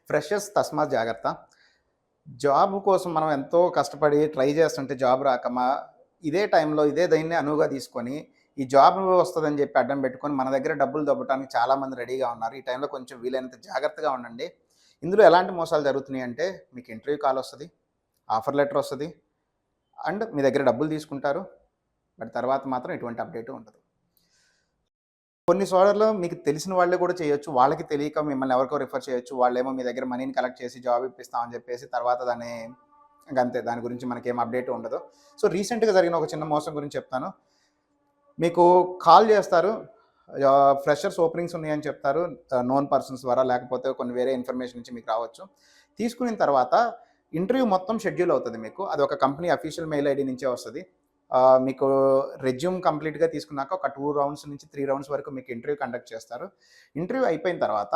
Freshers తస్మాత్ జాగ్రత్త. Job కోసం మనం ఎంతో కష్టపడి ట్రై చేస్తుంటే జాబ్ రాక ఇదే టైంలో ఇదే దీన్ని అనువుగా తీసుకొని, ఈ జాబ్ వస్తదని చెప్పి అడ్డం పెట్టుకొని మన దగ్గర డబ్బులు దొబ్బటానికి చాలామంది రెడీగా ఉన్నారు. ఈ టైంలో కొంచెం వీలైనంత జాగ్రత్తగా ఉండండి. ఇందులో ఎలాంటి మోసాలు జరుగుతున్నాయంటే మీకు ఇంటర్వ్యూ కాల్ వస్తది, ఆఫర్ లెటర్ వస్తది అండ్ మీ దగ్గర డబ్బులు తీసుకుంటారు. బట్ తర్వాత మాత్రం ఎటువంటి అప్డేటు ఉండదు. కొన్ని చోట్ల మీకు తెలిసిన వాళ్ళే కూడా చేయొచ్చు. వాళ్ళకి తెలియక మిమ్మల్ని ఎవరికో రిఫర్ చేయొచ్చు. వాళ్ళేమో మీ దగ్గర మనీని కలెక్ట్ చేసి జాబ్ ఇప్పిస్తామని చెప్పేసి తర్వాత దాన్ని ఇంకంతే. దాని గురించి మనకేం అప్డేట్ ఉండదు. సో, రీసెంట్‌గా జరిగిన ఒక చిన్న మోసం గురించి చెప్తాను. మీకు కాల్ చేస్తారు. ఫ్రెషర్స్ ఓపెనింగ్స్ ఉన్నాయని చెప్తారు. నోన్ పర్సన్స్ ద్వారా లేకపోతే కొన్ని వేరే ఇన్ఫర్మేషన్ నుంచి మీకు రావచ్చు. తీసుకున్న తర్వాత ఇంటర్వ్యూ మొత్తం షెడ్యూల్ అవుతది మీకు. అది ఒక కంపెనీ అఫీషియల్ మెయిల్ ఐడీ నుంచే వస్తది. మీకు రెజ్యూమ్ కంప్లీట్‌గా తీసుకున్నాక ఒక 2 రౌండ్స్ నుంచి 3 రౌండ్స్ వరకు మీకు ఇంటర్వ్యూ కండక్ట్ చేస్తారు. ఇంటర్వ్యూ అయిపోయిన తర్వాత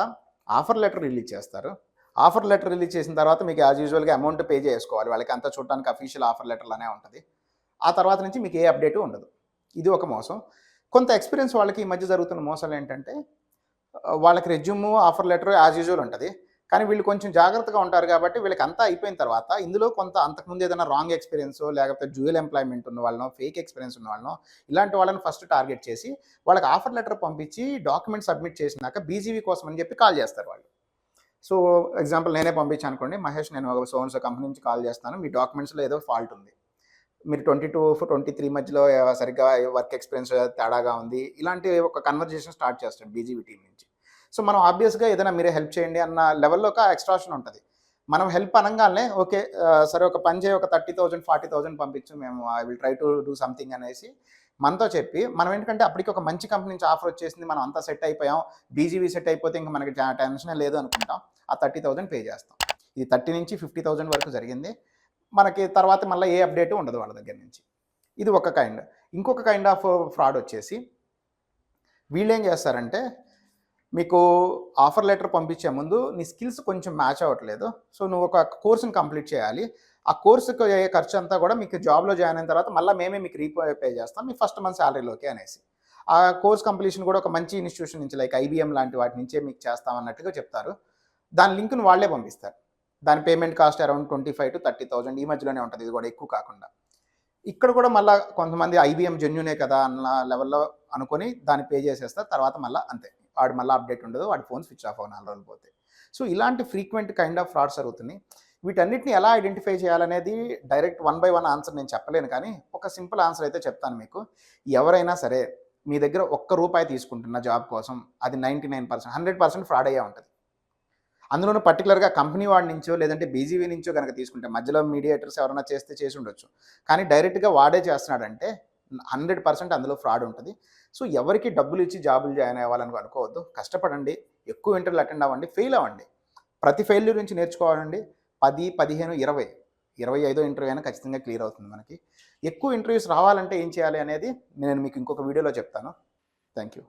ఆఫర్ లెటర్ రిలీజ్ చేస్తారు. ఆఫర్ లెటర్ రిలీజ్ చేసిన తర్వాత మీకు యాజ్ యూజువల్‌గా అమౌంట్ పే చేసుకోవాలి. వాళ్ళకి అంతా చూడటానికి అఫీషియల్ ఆఫర్ లెటర్‌లానే ఉంటది. ఆ తర్వాత నుంచి మీకు ఏ అప్డేటు ఉండదు. ఇది ఒక మోసం. కొంత ఎక్స్‌పీరియన్స్ వాళ్ళకి ఈ మధ్య జరుగుతున్న మోసాలేంటంటే వాళ్ళకి resume, offer letter as usual ఉంటది. కానీ వీళ్ళు కొంచెం జాగ్రత్తగా ఉంటారు కాబట్టి వీళ్ళకి అంతా అయిపోయిన తర్వాత ఇందులో కొంత అంతకుముందు ఏదైనా రాంగ్ ఎక్స్‌పీరియన్సో లేకపోతే డ్యూయల్ ఎంప్లాయ్‌మెంట్ ఉన్న వాళ్ళనో, ఫేక్ ఎక్స్‌పీరియన్స్ ఉన్న వాళ్ళనో ఇలాంటి వాళ్ళని ఫస్ట్ టార్గెట్ చేసి వాళ్ళకి ఆఫర్ లెటర్ పంపించి డాక్యుమెంట్ సబ్మిట్ చేసినాక బీజీవీ కోసం అని చెప్పి కాల్ చేస్తారు వాళ్ళు. సో, ఎగ్జాంపుల్ నేనే పంపించాననుకోండి, మహేష్ నేను సో అండ్ సో కంపెనీ నుంచి కాల్ చేస్తున్నాను. మీ డాక్యుమెంట్స్‌లో ఏదో ఫాల్ట్ ఉంది. మీరు 22-23 మధ్యలో సరిగ్గా వర్క్ ఎక్స్‌పీరియన్స్ తేడాగా ఉంది. ఇలాంటి ఒక కన్వర్జేషన్ స్టార్ట్ చేస్తాడు బీజీవీ టీమ్ నుంచి. సో, మనం ఆబ్వియస్‌గా ఏదైనా మీరే హెల్ప్ చేయండి అన్న లెవెల్‌లో ఒక ఎక్స్‌ట్రాక్షన్ ఉంటది. మనం హెల్ప్ అనంగాల్నే ఓకే. సరే ఒక పని చేయి, ఒక 30,000, 40,000 పంపించు, మేము I will try to do something అనేసి మనతో చెప్పి, మనం ఏంటంటే అప్పటికి ఒక మంచి కంపెనీ నుంచి ఆఫర్ వచ్చేసింది. మనం అంతా సెట్ అయిపోయాం. బీజీవీ సెట్ అయిపోతే ఇంక మనకి టెన్షనే లేదు అనుకుంటాం. ఆ 30,000 పే చేస్తాం. ఇది 30,000-50,000 వరకు జరిగింది. మనకి తర్వాత మళ్ళీ ఏ అప్డేటు ఉండదు వాళ్ళ దగ్గర నుంచి. ఇది ఒక కైండ్. ఇంకొక కైండ్ ఆఫ్ ఫ్రాడ్ వచ్చేసి వీళ్ళేం చేస్తారంటే మీకు ఆఫర్ లెటర్ పంపించే ముందు నీ స్కిల్స్ కొంచెం మ్యాచ్ అవ్వట్లేదు. సో, నువ్వు ఒక కోర్స్‌ని కంప్లీట్ చేయాలి. ఆ కోర్స్‌కి అయ్యే ఖర్చంతా కూడా మీకు జాబ్‌లో జాయిన్ అయిన తర్వాత మళ్ళా మేమే మీకు పే చేస్తాం. మీ ఫస్ట్ మంత్ సాలరీలోకి అనేసి. ఆ కోర్స్ కంప్లీషన్ కూడా ఒక మంచి ఇన్‌స్టిట్యూషన్ నుంచి లైక్ ఐబీఎం లాంటి వాటి నుంచే మీకు చేస్తాం అన్నట్టుగా చెప్తారు. దాని లింక్‌ని వాళ్ళే పంపిస్తారు. దాని పేమెంట్ కాస్ట్ అరౌండ్ 25,000-30,000 ఈ మధ్యలోనే ఉంటది. ఇది కూడా ఎక్కువ కాకుండా. ఇక్కడ కూడా మళ్ళా కొంతమంది ఐబీఎం జెన్యూనే కదా అన్న లెవెల్‌లో అనుకోని దాన్ని పే చేసేస్తారు. తర్వాత మళ్ళా అంతే. వాడు మళ్ళా అప్డేట్ ఉండదు. వాడి ఫోన్ స్విచ్ ఆఫ్ 4 రోజులు పోతే. సో, ఇలాంటి ఫ్రీక్వెంట్ కైండ్ ఆఫ్ ఫ్రాడ్స్ జరుగుతున్నాయి. వీటన్నిటిని ఎలా ఐడెంటిఫై చేయాలనేది direct one by one answer నేను చెప్పలేను కానీ, ఒక సింపుల్ ఆన్సర్ అయితే చెప్తాను మీకు. ఎవరైనా సరే మీ దగ్గర ఒక్క రూపాయి తీసుకుంటున్న జాబ్ కోసం అది 99% 100% ఫ్రాడ్ అయ్యే ఉంటది. అందులోనూ పర్టిక్యులర్‌గా కంపెనీ వాడి నుంచో, లేదంటే బీజీవీ నుంచో గనక తీసుకుంటే మధ్యలో మీడియేటర్స్ ఎవరైనా చేస్తే చేసుండొచ్చు. కానీ డైరెక్ట్‌గా వాడే చేస్తున్నాడంటే 100% అందులో ఫ్రాడ్ ఉంటది. సో, ఎవరికీ డబ్బులిచ్చి జాబులు జాయిన్ అవ్వాలని అనుకోవద్దు. కష్టపడండి. ఎక్కువ ఇంటర్వ్యూలు అటెండ్ అవ్వండి. ఫెయిల్ అవ్వండి. ప్రతి ఫెయిల్యూర్ నుంచి నేర్చుకోవాలండి. 10, 15, 20 25 ఇంటర్వ్యూ అయినా ఖచ్చితంగా క్లియర్ అవుతుంది మనకి. ఎక్కువ ఇంటర్వ్యూస్ రావాలంటే ఏం చేయాలి అనేది నేను మీకు ఇంకొక వీడియోలో చెప్తాను. Thank you.